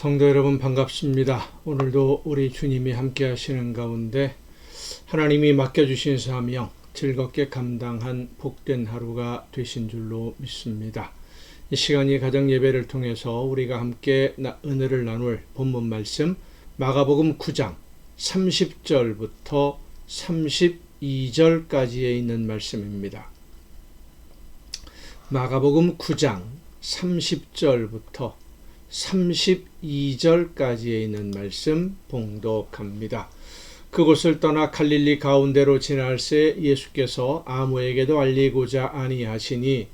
성도 여러분 반갑습니다. 오늘도 우리 주님이 함께 하시는 가운데 하나님이 맡겨주신 사명 즐겁게 감당한 복된 하루가 되신 줄로 믿습니다. 이 시간이 가정 예배를 통해서 우리가 함께 은혜를 나눌 본문 말씀 마가복음 9장 30절부터 32절까지에 있는 말씀입니다. 마가복음 9장 30절부터 32절까지에 있는 말씀 봉독합니다. 그곳을 떠나 갈릴리 가운데로 지날새 예수께서 아무에게도 알리고자 아니하시니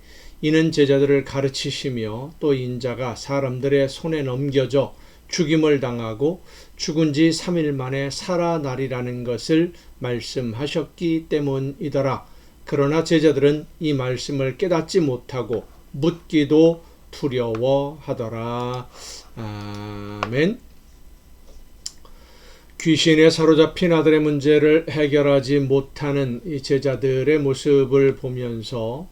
이는 제자들을 가르치시며 또 인자가 사람들의 손에 넘겨져 죽임을 당하고 죽은 지 3일 만에 살아나리라는 것을 말씀하셨기 때문이더라. 그러나 제자들은 이 말씀을 깨닫지 못하고 묻기도 두려워하더라. 아멘. 귀신에 사로잡힌 아들의 문제를 해결하지 못하는 이 제자들의 모습을 보면서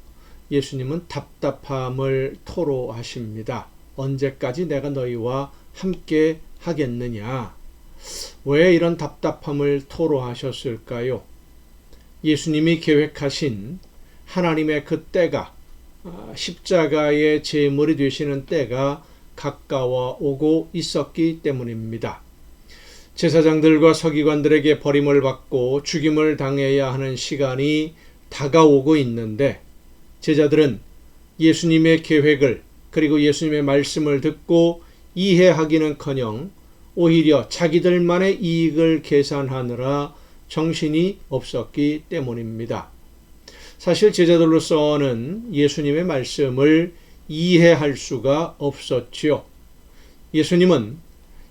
예수님은 답답함을 토로하십니다. 언제까지 내가 너희와 함께 하겠느냐? 왜 이런 답답함을 토로하셨을까요? 예수님이 계획하신 하나님의 그 때가 십자가의 제물이 되시는 때가 가까워 오고 있었기 때문입니다. 제사장들과 서기관들에게 버림을 받고 죽임을 당해야 하는 시간이 다가오고 있는데 제자들은 예수님의 계획을 그리고 예수님의 말씀을 듣고 이해하기는커녕 오히려 자기들만의 이익을 계산하느라 정신이 없었기 때문입니다. 사실 제자들로서는 예수님의 말씀을 이해할 수가 없었지요. 예수님은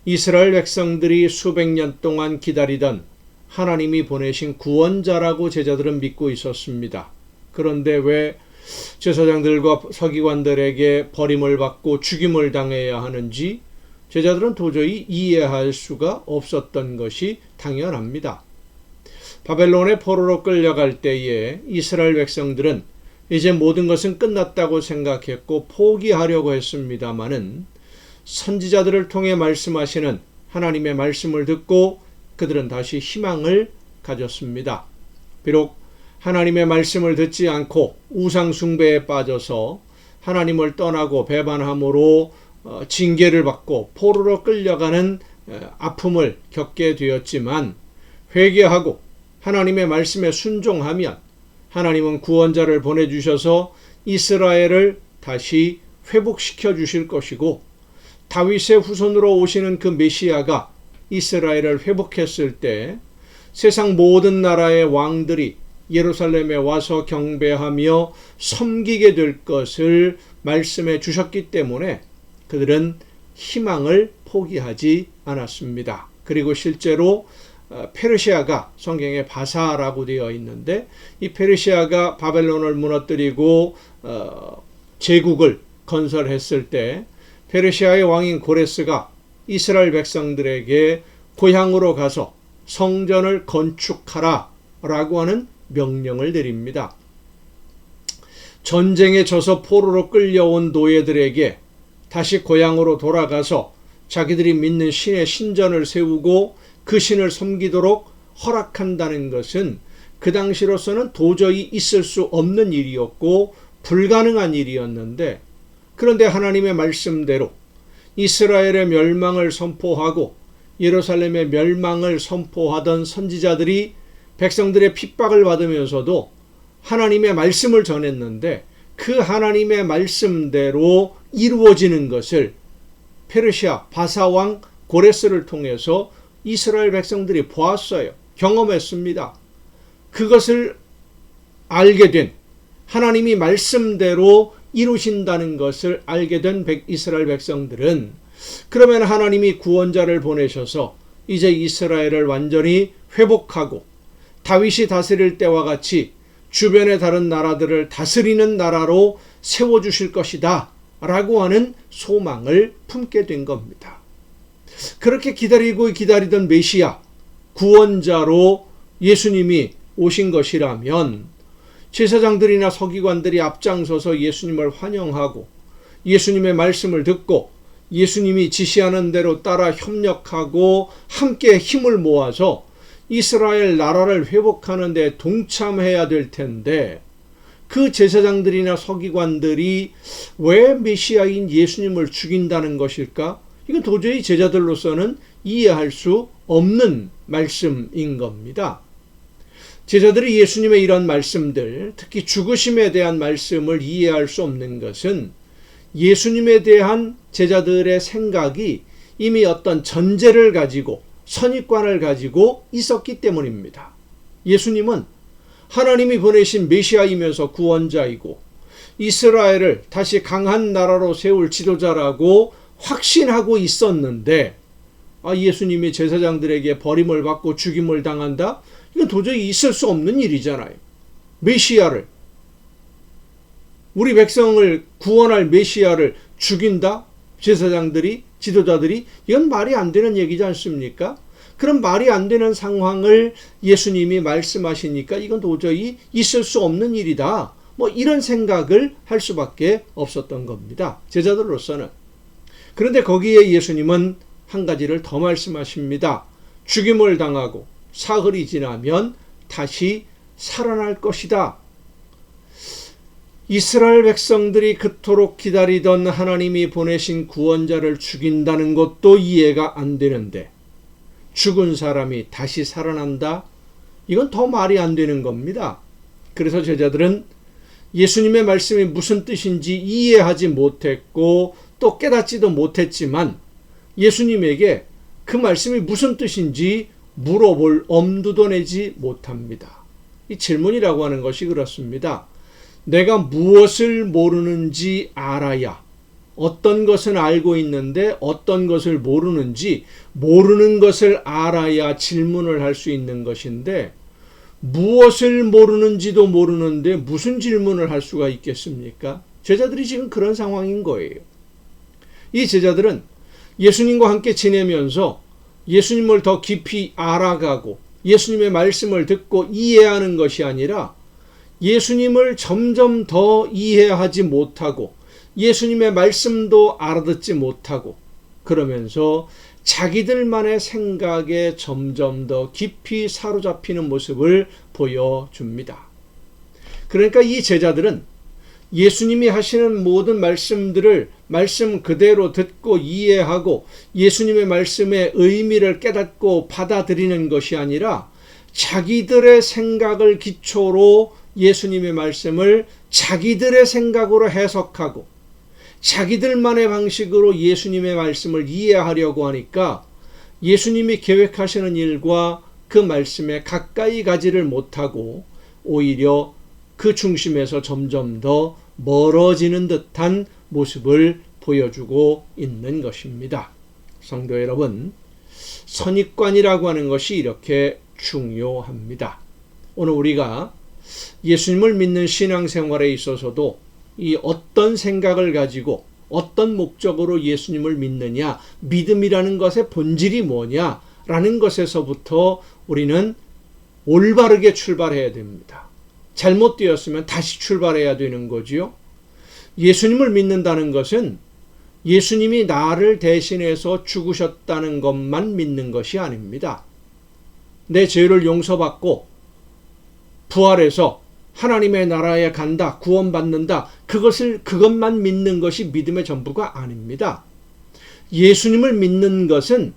이스라엘 백성들이 수백 년 동안 기다리던 하나님이 보내신 구원자라고 제자들은 믿고 있었습니다. 그런데 왜 제사장들과 서기관들에게 버림을 받고 죽임을 당해야 하는지 제자들은 도저히 이해할 수가 없었던 것이 당연합니다. 바벨론의 포로로 끌려갈 때에 이스라엘 백성들은 이제 모든 것은 끝났다고 생각했고 포기하려고 했습니다마는 선지자들을 통해 말씀하시는 하나님의 말씀을 듣고 그들은 다시 희망을 가졌습니다. 비록 하나님의 말씀을 듣지 않고 우상 숭배에 빠져서 하나님을 떠나고 배반함으로 징계를 받고 포로로 끌려가는 아픔을 겪게 되었지만 회개하고 하나님의 말씀에 순종하면 하나님은 구원자를 보내주셔서 이스라엘을 다시 회복시켜 주실 것이고 다윗의 후손으로 오시는 그 메시아가 이스라엘을 회복했을 때 세상 모든 나라의 왕들이 예루살렘에 와서 경배하며 섬기게 될 것을 말씀해 주셨기 때문에 그들은 희망을 포기하지 않았습니다. 그리고 실제로 페르시아가 성경에 바사라고 되어 있는데 이 페르시아가 바벨론을 무너뜨리고 제국을 건설했을 때 페르시아의 왕인 고레스가 이스라엘 백성들에게 고향으로 가서 성전을 건축하라 라고 하는 명령을 내립니다. 전쟁에 져서 포로로 끌려온 노예들에게 다시 고향으로 돌아가서 자기들이 믿는 신의 신전을 세우고 그 신을 섬기도록 허락한다는 것은 그 당시로서는 도저히 있을 수 없는 일이었고 불가능한 일이었는데 그런데 하나님의 말씀대로 이스라엘의 멸망을 선포하고 예루살렘의 멸망을 선포하던 선지자들이 백성들의 핍박을 받으면서도 하나님의 말씀을 전했는데 그 하나님의 말씀대로 이루어지는 것을 페르시아 바사왕 고레스를 통해서 이스라엘 백성들이 보았어요. 경험했습니다. 그것을 알게 된 하나님이 말씀대로 이루신다는 것을 알게 된 이스라엘 백성들은 그러면 하나님이 구원자를 보내셔서 이제 이스라엘을 완전히 회복하고 다윗이 다스릴 때와 같이 주변의 다른 나라들을 다스리는 나라로 세워주실 것이다 라고 하는 소망을 품게 된 겁니다. 그렇게 기다리던 메시아 구원자로 예수님이 오신 것이라면 제사장들이나 서기관들이 앞장서서 예수님을 환영하고 예수님의 말씀을 듣고 예수님이 지시하는 대로 따라 협력하고 함께 힘을 모아서 이스라엘 나라를 회복하는 데 동참해야 될 텐데, 그 제사장들이나 서기관들이 왜 메시아인 예수님을 죽인다는 것일까? 이건 도저히 제자들로서는 이해할 수 없는 말씀인 겁니다. 제자들이 예수님의 이런 말씀들, 특히 죽으심에 대한 말씀을 이해할 수 없는 것은 예수님에 대한 제자들의 생각이 이미 어떤 전제를 가지고 선입관을 가지고 있었기 때문입니다. 예수님은 하나님이 보내신 메시아이면서 구원자이고 이스라엘을 다시 강한 나라로 세울 지도자라고 확신하고 있었는데, 예수님이 제사장들에게 버림을 받고 죽임을 당한다? 이건 도저히 있을 수 없는 일이잖아요. 메시아를, 우리 백성을 구원할 메시아를 죽인다? 제사장들이, 지도자들이? 이건 말이 안 되는 얘기지 않습니까? 그런 말이 안 되는 상황을 예수님이 말씀하시니까 이건 도저히 있을 수 없는 일이다. 이런 생각을 할 수밖에 없었던 겁니다. 제자들로서는. 그런데 거기에 예수님은 한 가지를 더 말씀하십니다. 죽임을 당하고 사흘이 지나면 다시 살아날 것이다. 이스라엘 백성들이 그토록 기다리던 하나님이 보내신 구원자를 죽인다는 것도 이해가 안 되는데, 죽은 사람이 다시 살아난다? 이건 더 말이 안 되는 겁니다. 그래서 제자들은 예수님의 말씀이 무슨 뜻인지 이해하지 못했고 또 깨닫지도 못했지만 예수님에게 그 말씀이 무슨 뜻인지 물어볼 엄두도 내지 못합니다. 이 질문이라고 하는 것이 그렇습니다. 내가 무엇을 모르는지 알아야, 어떤 것은 알고 있는데 어떤 것을 모르는지, 모르는 것을 알아야 질문을 할 수 있는 것인데, 무엇을 모르는지도 모르는데 무슨 질문을 할 수가 있겠습니까? 제자들이 지금 그런 상황인 거예요. 이 제자들은 예수님과 함께 지내면서 예수님을 더 깊이 알아가고 예수님의 말씀을 듣고 이해하는 것이 아니라 예수님을 점점 더 이해하지 못하고 예수님의 말씀도 알아듣지 못하고 그러면서 자기들만의 생각에 점점 더 깊이 사로잡히는 모습을 보여줍니다. 그러니까 이 제자들은 예수님이 하시는 모든 말씀들을 말씀 그대로 듣고 이해하고 예수님의 말씀의 의미를 깨닫고 받아들이는 것이 아니라 자기들의 생각을 기초로 예수님의 말씀을 자기들의 생각으로 해석하고 자기들만의 방식으로 예수님의 말씀을 이해하려고 하니까 예수님이 계획하시는 일과 그 말씀에 가까이 가지를 못하고 오히려 그 중심에서 점점 더 멀어지는 듯한 모습을 보여주고 있는 것입니다. 성도 여러분, 선입관이라고 하는 것이 이렇게 중요합니다. 오늘 우리가 예수님을 믿는 신앙생활에 있어서도 이 어떤 생각을 가지고 어떤 목적으로 예수님을 믿느냐, 믿음이라는 것의 본질이 뭐냐라는 것에서부터 우리는 올바르게 출발해야 됩니다. 잘못되었으면 다시 출발해야 되는 거지요. 예수님을 믿는다는 것은 예수님이 나를 대신해서 죽으셨다는 것만 믿는 것이 아닙니다. 내 죄를 용서받고 부활해서 하나님의 나라에 간다, 구원받는다, 그것만 믿는 것이 믿음의 전부가 아닙니다. 예수님을 믿는 것은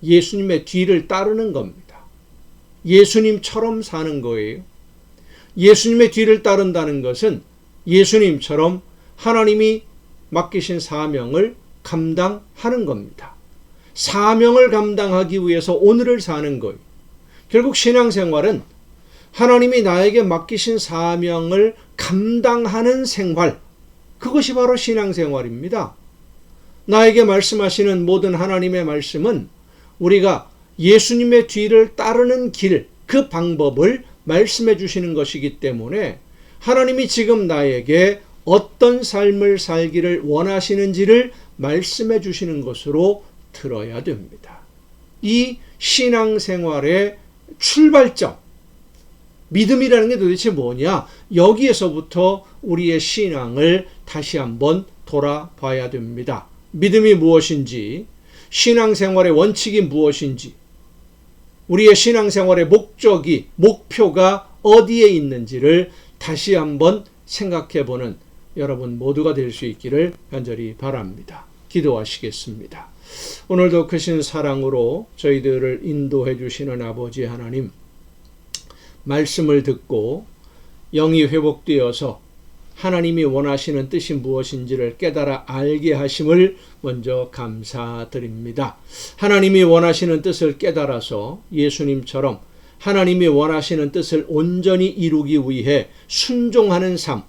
예수님의 뒤를 따르는 겁니다. 예수님처럼 사는 거예요. 예수님의 뒤를 따른다는 것은 예수님처럼 하나님이 맡기신 사명을 감당하는 겁니다. 사명을 감당하기 위해서 오늘을 사는 거예요. 결국 신앙생활은 하나님이 나에게 맡기신 사명을 감당하는 생활, 그것이 바로 신앙생활입니다. 나에게 말씀하시는 모든 하나님의 말씀은 우리가 예수님의 뒤를 따르는 길, 그 방법을 말씀해 주시는 것이기 때문에 하나님이 지금 나에게 어떤 삶을 살기를 원하시는지를 말씀해 주시는 것으로 들어야 됩니다. 이 신앙생활의 출발점, 믿음이라는 게 도대체 뭐냐? 여기에서부터 우리의 신앙을 다시 한번 돌아봐야 됩니다. 믿음이 무엇인지, 신앙생활의 원칙이 무엇인지, 우리의 신앙생활의 목표가 어디에 있는지를 다시 한번 생각해보는 여러분 모두가 될 수 있기를 간절히 바랍니다. 기도하시겠습니다. 오늘도 크신 사랑으로 저희들을 인도해 주시는 아버지 하나님, 말씀을 듣고 영이 회복되어서 하나님이 원하시는 뜻이 무엇인지를 깨달아 알게 하심을 먼저 감사드립니다. 하나님이 원하시는 뜻을 깨달아서 예수님처럼 하나님이 원하시는 뜻을 온전히 이루기 위해 순종하는 삶,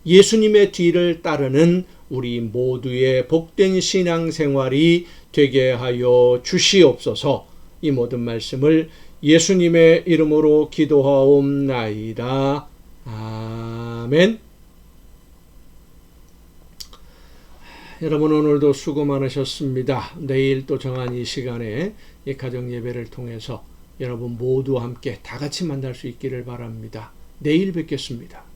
예수님의 뒤를 따르는 우리 모두의 복된 신앙생활이 되게 하여 주시옵소서. 이 모든 말씀을 예수님의 이름으로 기도하옵나이다. 아멘. 여러분 오늘도 수고 많으셨습니다. 내일 또 정한 이 시간에 이 가정 예배를 통해서 여러분 모두 함께 다 같이 만날 수 있기를 바랍니다. 내일 뵙겠습니다.